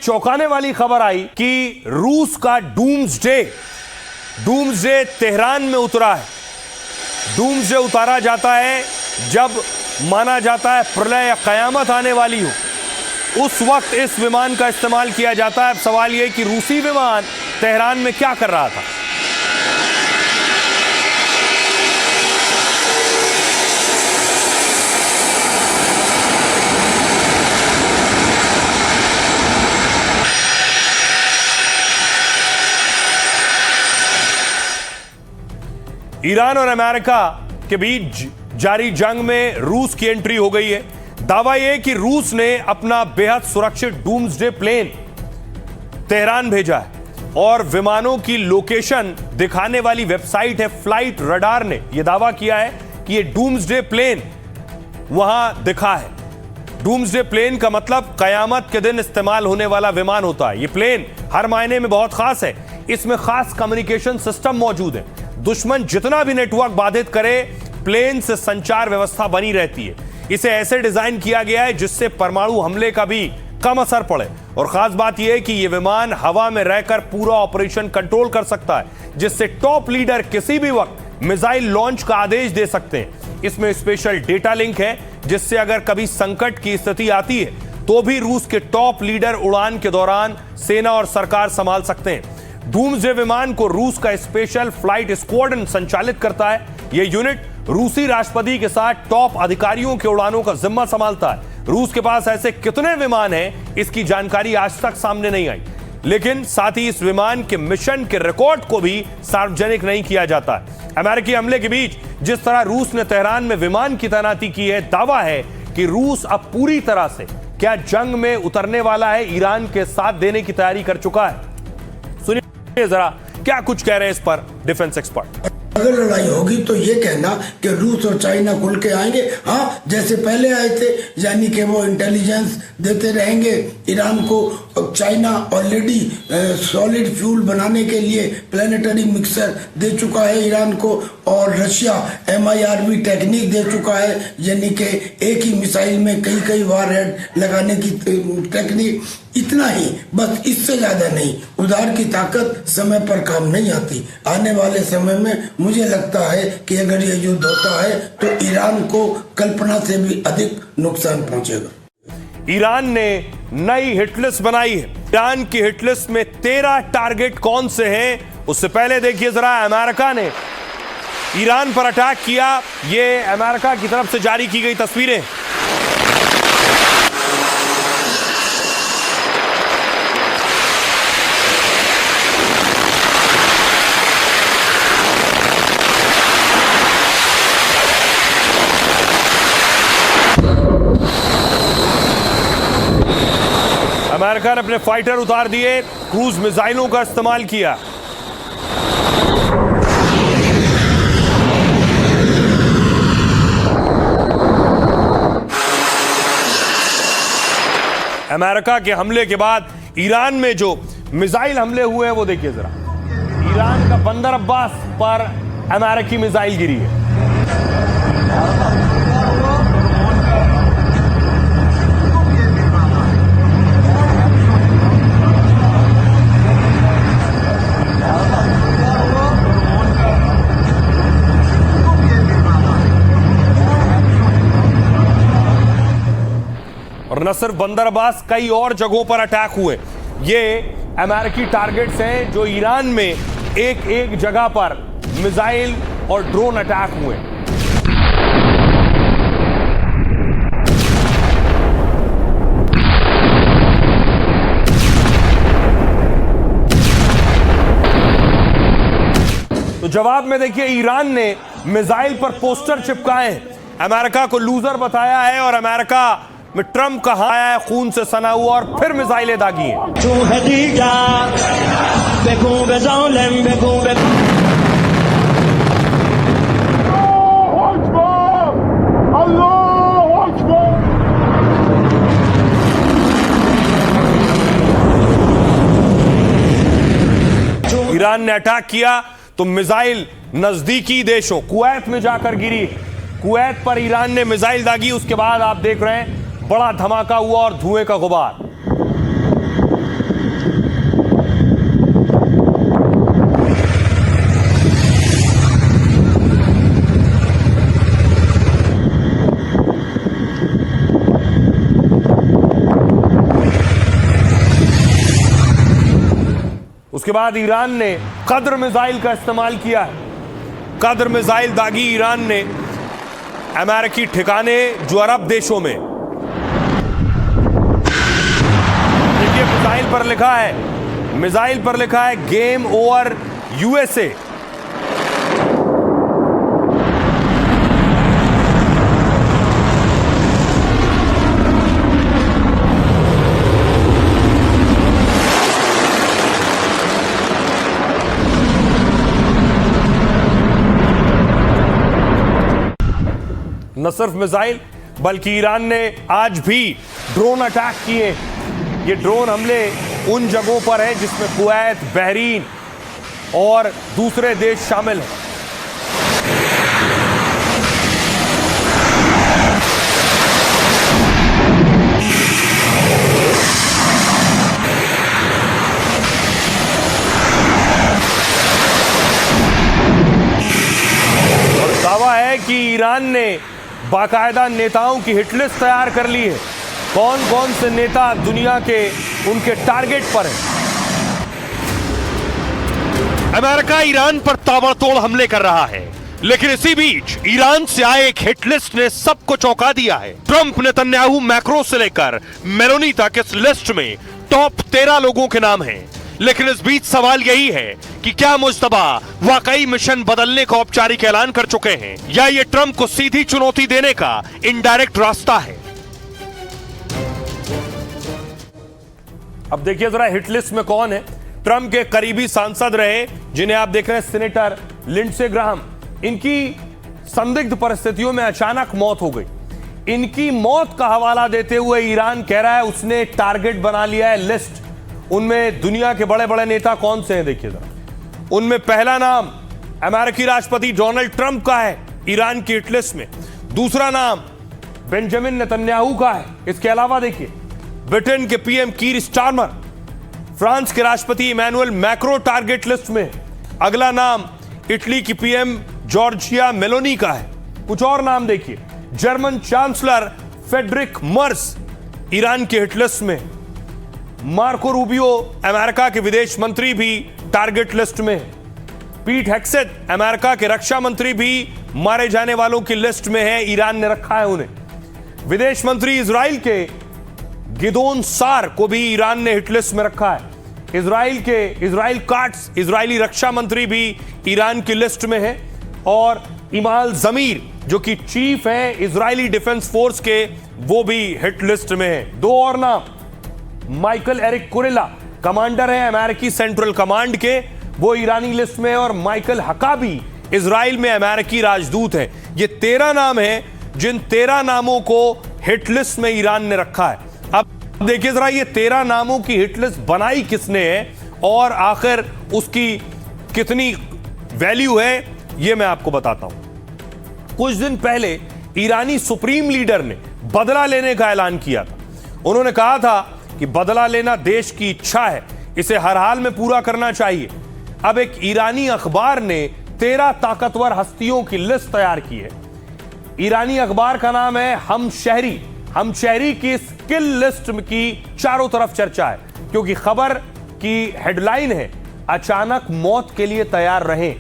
चौंकाने वाली खबर आई कि रूस का डूम्सडे तेहरान में उतरा है। डूम्सडे उतारा जाता है जब माना जाता है प्रलय या कयामत आने वाली हो, उस वक्त इस विमान का इस्तेमाल किया जाता है। अब सवाल यह कि रूसी विमान तेहरान में क्या कर रहा था। ईरान और अमेरिका के बीच जारी जंग में रूस की एंट्री हो गई है। दावा यह कि रूस ने अपना बेहद सुरक्षित डूम्सडे प्लेन तेहरान भेजा है और विमानों की लोकेशन दिखाने वाली वेबसाइट है फ्लाइट रडार ने यह दावा किया है कि यह डूम्सडे प्लेन वहां दिखा है। डूम्सडे प्लेन का मतलब कयामत के दिन इस्तेमाल होने वाला विमान होता है। यह प्लेन हर मायने में बहुत खास है। इसमें खास कम्युनिकेशन सिस्टम मौजूद है। दुश्मन जितना भी नेटवर्क बाधित करे, प्लेन से संचार व्यवस्था बनी रहती है। इसे ऐसे डिजाइन किया गया है जिससे परमाणु हमले का भी कम असर पड़े। और खास बात यह है कि यह विमान हवा में रहकर पूरा ऑपरेशन कंट्रोल कर सकता है, जिससे टॉप लीडर किसी भी वक्त मिसाइल लॉन्च का आदेश दे सकते हैं। इसमें स्पेशल डेटा लिंक है, जिससे अगर कभी संकट की स्थिति आती है तो भी रूस के टॉप लीडर उड़ान के दौरान सेना और सरकार संभाल सकते हैं। डूम्सडे विमान को रूस का स्पेशल फ्लाइट स्क्वाड्रन संचालित करता है। यह यूनिट रूसी राष्ट्रपति के साथ टॉप अधिकारियों के उड़ानों का जिम्मा संभालता है। रूस के पास ऐसे कितने विमान हैं, इसकी जानकारी आज तक सामने नहीं आई, लेकिन साथ ही इस विमान के मिशन के रिकॉर्ड को भी सार्वजनिक नहीं किया जाता है। अमेरिकी हमले के बीच जिस तरह रूस ने तेहरान में विमान की तैनाती की है, दावा है कि रूस अब पूरी तरह से क्या जंग में उतरने वाला है, ईरान के साथ देने की तैयारी कर चुका है। सुनिए जरा क्या कुछ कह रहे हैं इस पर डिफेंस एक्सपर्ट। अगर लड़ाई होगी तो ये कहना कि रूस और चाइना खुल के आएंगे, हाँ जैसे पहले आए थे, यानी कि वो इंटेलिजेंस देते रहेंगे ईरान को। चाइना ऑलरेडी सॉलिड फ्यूल बनाने के लिए प्लानिटरी मिक्सर दे चुका है ईरान को, और रशिया MIRV टेक्निक दे चुका है, यानी कि एक ही मिसाइल में कई वारहेड लगाने की टेक्निक। इतना ही, बस, इससे ज्यादा नहीं। उधार की ताकत समय पर काम नहीं आती। आने वाले समय में मुझे लगता है कि अगर ये युद्ध होता है तो ईरान को कल्पना से भी अधिक नुकसान पहुंचेगा। ईरान ने नई हिटलिस्ट बनाई है। ईरान की हिटलिस्ट में 13 टारगेट कौन से हैं, उससे पहले देखिए जरा अमेरिका ने ईरान पर अटैक किया। ये अमेरिका की तरफ से जारी की गई तस्वीरें। अमेरिका ने अपने फाइटर उतार दिए, क्रूज मिसाइलों का इस्तेमाल किया। अमेरिका के हमले के बाद ईरान में जो मिसाइल हमले हुए हैं वो देखिए जरा। ईरान का बंदर अब्बास पर अमेरिकी मिसाइल गिरी है। और न सिर्फ बंदर अब्बास, कई और जगहों पर अटैक हुए। ये अमेरिकी टारगेट्स हैं जो ईरान में एक जगह पर मिसाइल और ड्रोन अटैक हुए। तो जवाब में देखिए ईरान ने मिसाइल पर पोस्टर चिपकाए हैं, अमेरिका को लूजर बताया है और अमेरिका में ट्रंप का हाथ आया है, खून से सना हुआ, और फिर मिसाइलें दागी हैं। ईरान ने अटैक किया तो मिसाइल नजदीकी देशों कुवैत में जाकर गिरी। कुवैत पर ईरान ने मिसाइल दागी। उसके बाद आप देख रहे हैं बड़ा धमाका हुआ और धुएं का गुबार। उसके बाद ईरान ने कद्र मिसाइल का इस्तेमाल किया है। कद्र मिसाइल दागी ईरान ने अमेरिकी ठिकाने जो अरब देशों में, देखिए मिसाइल पर लिखा है गेम ओवर यूएसए। न सिर्फ मिसाइल बल्कि ईरान ने आज भी ड्रोन अटैक किए। ये ड्रोन हमले उन जगहों पर है जिसमें कुवैत, बहरीन और दूसरे देश शामिल हैं। और दावा है कि ईरान ने बाकायदा नेताओं की हिटलिस्ट तैयार कर ली है। कौन कौन से नेता दुनिया के उनके टारगेट पर हैं। अमेरिका ईरान पर ताबड़तोड़ हमले कर रहा है, लेकिन इसी बीच ईरान से आए एक हिटलिस्ट ने सबको चौंका दिया है। ट्रंप, नेतन्याहू, मैक्रो से लेकर मेलोनी तक इस लिस्ट में टॉप 13 लोगों के नाम हैं। लेकिन इस बीच सवाल यही है कि क्या मुज्तबा वाकई मिशन बदलने का औपचारिक ऐलान कर चुके हैं या ये ट्रंप को सीधी चुनौती देने का इनडायरेक्ट रास्ता है। अब देखिए जरा हिटलिस्ट में कौन है। ट्रंप के करीबी सांसद रहे जिन्हें आप देख रहे हैं सेनेटर लिंडसे ग्राहम। इनकी संदिग्ध परिस्थितियों में अचानक मौत हो गई। इनकी मौत का हवाला देते हुए ईरान कह रहा है उसने टारगेट बना लिया है लिस्ट। उनमें दुनिया के बड़े बड़े नेता कौन से हैं देखिए जरा। उनमें पहला नाम अमेरिकी राष्ट्रपति डोनाल्ड ट्रंप का है ईरान की हिटलिस्ट में। दूसरा नाम बेंजामिन नेतन्याहू का है। इसके अलावा देखिए ब्रिटेन के पीएम कीर स्टारमर, फ्रांस के राष्ट्रपति इमैनुअल मैक्रो टारगेट लिस्ट में। अगला नाम इटली की पीएम जॉर्जिया मेलोनी का है। कुछ और नाम देखिए, जर्मन चांसलर फेडरिक मर्स ईरान की हिटलिस्ट में। मार्को रूबियो अमेरिका के विदेश मंत्री भी टारगेट लिस्ट में। पीट हेक्सेट अमेरिका के रक्षा मंत्री भी मारे जाने वालों की लिस्ट में है। ईरान ने रखा है उन्हें। विदेश मंत्री इजराइल के गिदोन सार को भी ईरान ने हिटलिस्ट में रखा है। इजराइल काट्स इजरायली रक्षा मंत्री भी ईरान की लिस्ट में है। और इमाल जमीर जो कि चीफ है इजरायली डिफेंस फोर्स के, वो भी हिट लिस्ट में है। दो और नाम, माइकल एरिक कुरेला कमांडर है अमेरिकी सेंट्रल कमांड के, वो ईरानी लिस्ट में है। और माइकल हकाबी इजराइल में अमेरिकी राजदूत है। ये 13 नाम हैं जिन 13 नामों को हिट लिस्ट में ईरान ने रखा है। अब देखिए जरा ये 13 नामों की हिट लिस्ट बनाई किसने है और आखिर उसकी कितनी वैल्यू है, ये मैं आपको बताता हूं। कुछ दिन पहले ईरानी सुप्रीम लीडर ने बदला लेने का ऐलान किया था। उन्होंने कहा था कि बदला लेना देश की इच्छा है, इसे हर हाल में पूरा करना चाहिए। अब एक ईरानी अखबार ने 13 ताकतवर हस्तियों की लिस्ट तैयार की है। ईरानी अखबार का नाम है हमशहरी। हमशहरी की स्किल लिस्ट की चारों तरफ चर्चा है क्योंकि खबर की हेडलाइन है अचानक मौत के लिए तैयार रहें।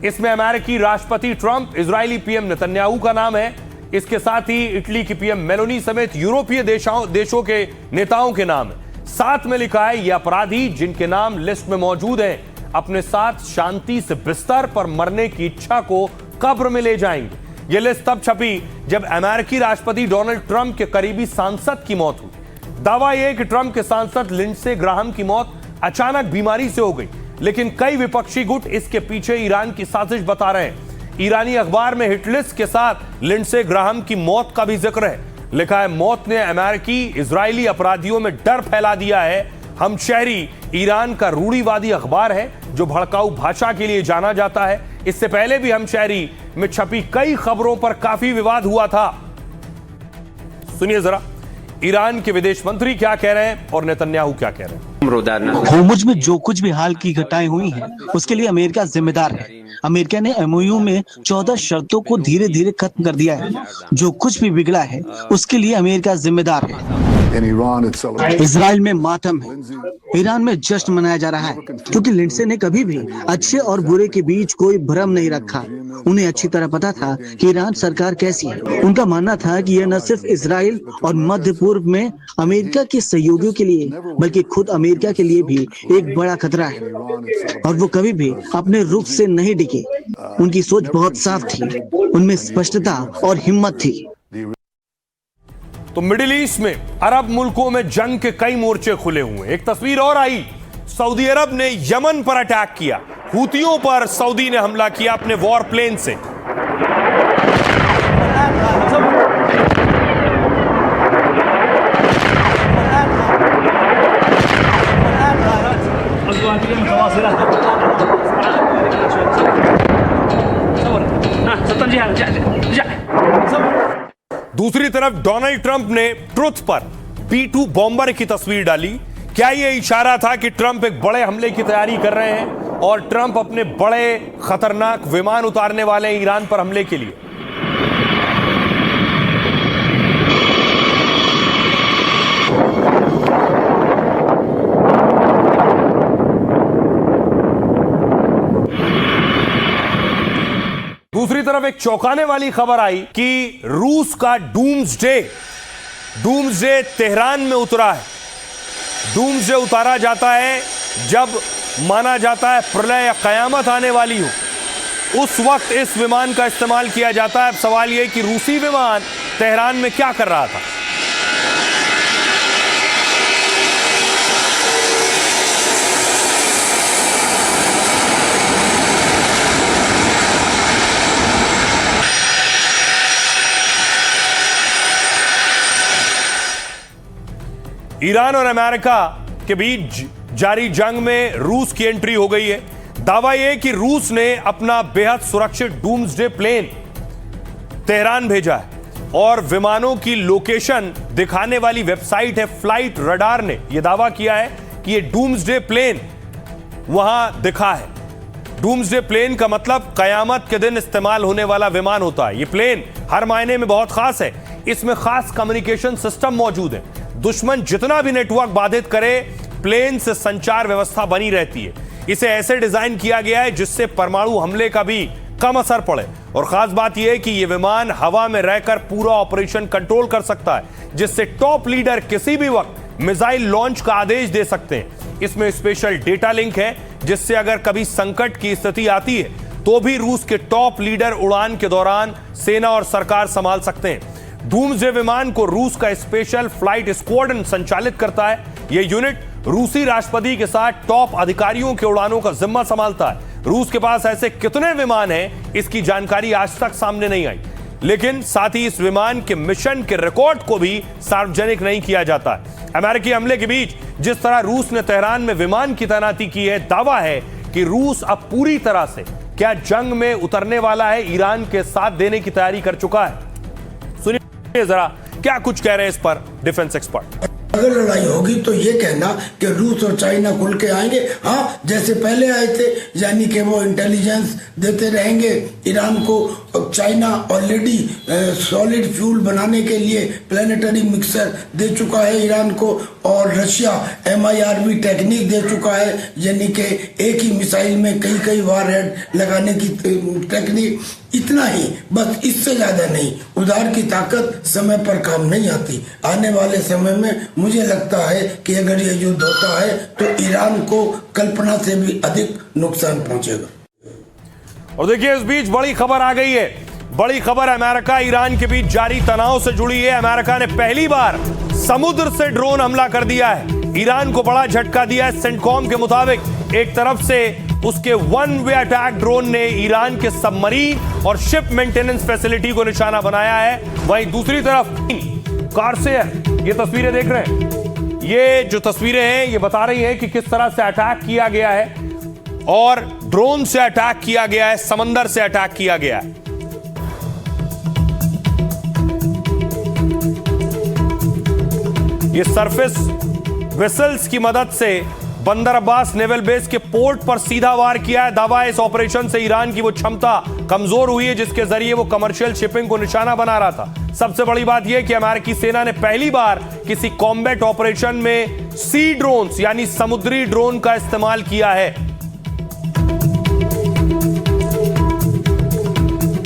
इसमें अमेरिकी राष्ट्रपति ट्रंप, इजरायली पीएम नेतन्याहू का नाम है। इसके साथ ही इटली की पीएम मेलोनी समेत यूरोपीय देशों के नेताओं के नाम है। साथ में लिखा है ये अपराधी जिनके नाम लिस्ट में मौजूद हैं अपने साथ शांति से बिस्तर पर मरने की इच्छा को कब्र में ले जाएंगे। यह लिस्ट तब छपी जब अमेरिकी राष्ट्रपति डोनाल्ड ट्रंप के करीबी सांसद की मौत हुई। दावा यह कि ट्रंप के सांसद लिंडसे ग्राहम की मौत अचानक बीमारी से हो गई, लेकिन कई विपक्षी गुट इसके पीछे ईरान की साजिश बता रहे हैं। ईरानी अखबार में हिटलिस्ट के साथ लिंडसे ग्राहम की मौत का भी जिक्र है। लिखा है मौत ने अमेरिकी इजरायली अपराधियों में डर फैला दिया है। हमशहरी ईरान का रूढ़िवादी अखबार है जो भड़काऊ भाषा के लिए जाना जाता है। इससे पहले भी हमशहरी में छपी कई खबरों पर काफी विवाद हुआ था। सुनिए जरा ईरान के विदेश मंत्री क्या कह रहे हैं और नेतन्याहू क्या कह रहे हैं। होर्मुज में जो कुछ भी हाल की घटनाएं हुई हैं, उसके लिए अमेरिका जिम्मेदार है। अमेरिका ने एमओयू में 14 शर्तों को धीरे धीरे खत्म कर दिया है। जो कुछ भी बिगड़ा है उसके लिए अमेरिका जिम्मेदार है। In Iran, it's celebrated. Israel में मातम है, ईरान में जश्न मनाया जा रहा है, क्योंकि लिंडसे ने कभी भी अच्छे और बुरे के बीच कोई भ्रम नहीं रखा। उन्हें अच्छी तरह पता था कि ईरान सरकार कैसी है। उनका मानना था कि यह न सिर्फ इसराइल और मध्य पूर्व में अमेरिका के सहयोगियों के लिए, बल्कि खुद अमेरिका के लिए भी एक बड़ा खतरा है, और वो कभी भी अपने रुख से नहीं डिगे। उनकी सोच बहुत साफ थी, उनमें स्पष्टता और हिम्मत थी। तो मिडिल ईस्ट में अरब मुल्कों में जंग के कई मोर्चे खुले हुए। एक तस्वीर और आई, सऊदी अरब ने यमन पर अटैक किया। हूतियों पर सऊदी ने हमला किया अपने वॉर प्लेन से। दूसरी तरफ डोनाल्ड ट्रंप ने ट्रुथ पर B-2 बॉम्बर की तस्वीर डाली। क्या यह इशारा था कि ट्रंप एक बड़े हमले की तैयारी कर रहे हैं और ट्रंप अपने बड़े खतरनाक विमान उतारने वाले हैं ईरान पर हमले के लिए? दूसरी तरफ एक चौंकाने वाली खबर आई कि रूस का डूम्सडे तेहरान में उतरा है। डूम्सडे उतारा जाता है जब माना जाता है प्रलय या कयामत आने वाली हो। उस वक्त इस विमान का इस्तेमाल किया जाता है। अब सवाल यह कि रूसी विमान तेहरान में क्या कर रहा था? ईरान और अमेरिका के बीच जारी जंग में रूस की एंट्री हो गई है। दावा यह कि रूस ने अपना बेहद सुरक्षित डूम्सडे प्लेन तेहरान भेजा है और विमानों की लोकेशन दिखाने वाली वेबसाइट है फ्लाइट रडार ने यह दावा किया है कि यह डूम्सडे प्लेन वहां दिखा है। डूम्सडे प्लेन का मतलब कयामत के दिन इस्तेमाल होने वाला विमान होता है। यह प्लेन हर मायने में बहुत खास है। इसमें खास कम्युनिकेशन सिस्टम मौजूद है। दुश्मन जितना भी नेटवर्क बाधित करे, प्लेन से संचार व्यवस्था बनी रहती है। इसे ऐसे डिजाइन किया गया है जिससे परमाणु हमले का भी कम असर पड़े। और खास बात यह है कि यह विमान हवा में रहकर पूरा ऑपरेशन कंट्रोल कर सकता है, जिससे टॉप लीडर किसी भी वक्त मिसाइल लॉन्च का आदेश दे सकते हैं। इसमें स्पेशल डेटा लिंक है, जिससे अगर कभी संकट की स्थिति आती है तो भी रूस के टॉप लीडर उड़ान के दौरान सेना और सरकार संभाल सकते हैं। डूम्सडे विमान को रूस का स्पेशल फ्लाइट स्क्वाड्रन संचालित करता है। यह यूनिट रूसी राष्ट्रपति के साथ टॉप अधिकारियों के उड़ानों का जिम्मा संभालता है। रूस के पास ऐसे कितने विमान हैं, इसकी जानकारी आज तक सामने नहीं आई, लेकिन साथ ही इस विमान के मिशन के रिकॉर्ड को भी सार्वजनिक नहीं किया जाता है। अमेरिकी हमले के बीच जिस तरह रूस ने तेहरान में विमान की तैनाती की है, दावा है कि रूस अब पूरी तरह से क्या जंग में उतरने वाला है, ईरान के साथ देने की तैयारी कर चुका है। सुनिए जरा क्या कुछ कह रहे हैं इस पर डिफेंस एक्सपर्ट। अगर लड़ाई होगी तो ये कहना कि रूस और चाइना खुल के आएंगे, हाँ जैसे पहले आए थे, यानी कि वो इंटेलिजेंस देते रहेंगे ईरान को। चाइना ऑलरेडी सॉलिड फ्यूल बनाने के लिए प्लानिटरी मिक्सर दे चुका है ईरान को, और रशिया MIRV टेक्निक दे चुका है, यानी कि एक ही मिसाइल में कई वारहेड लगाने की टेक्निक। इतना ही, बस, इससे ज्यादा नहीं। उधार की ताकत समय पर काम नहीं आती। आने वाले समय में मुझे लगता है कि अगर ये युद्ध होता है तो ईरान को कल्पना से भी अधिक नुकसान पहुंचेगा। और देखिए, इस बीच बड़ी खबर आ गई है। बड़ी खबर अमेरिका ईरान के बीच जारी तनाव से जुड़ी है। अमेरिका ने पहली बार समुद्र से ड्रोन हमला कर दिया है। ईरान को बड़ा झटका दिया है। सेंटकॉम के मुताबिक एक तरफ से उसके वन वे अटैक ड्रोन ने ईरान के सबमरीन और शिप मेंटेनेंस फैसिलिटी को निशाना बनाया है, वहीं दूसरी तरफ कॉर्सेयर, ये तस्वीरें देख रहे हैं, ये जो तस्वीरें हैं ये बता रही हैं कि किस तरह से अटैक किया गया है, और ड्रोन से अटैक किया गया है, समंदर से अटैक किया गया है। ये सरफेस वेसल्स की मदद से बंदर अब्बास नेवल बेस के पोर्ट पर सीधा वार किया है। दावा है इस ऑपरेशन से ईरान की वो क्षमता कमजोर हुई है जिसके जरिए वो कमर्शियल शिपिंग को निशाना बना रहा था। सबसे बड़ी बात यह कि अमेरिकी सेना ने पहली बार किसी कॉम्बैट ऑपरेशन में सी ड्रोन्स यानी समुद्री ड्रोन का इस्तेमाल किया है।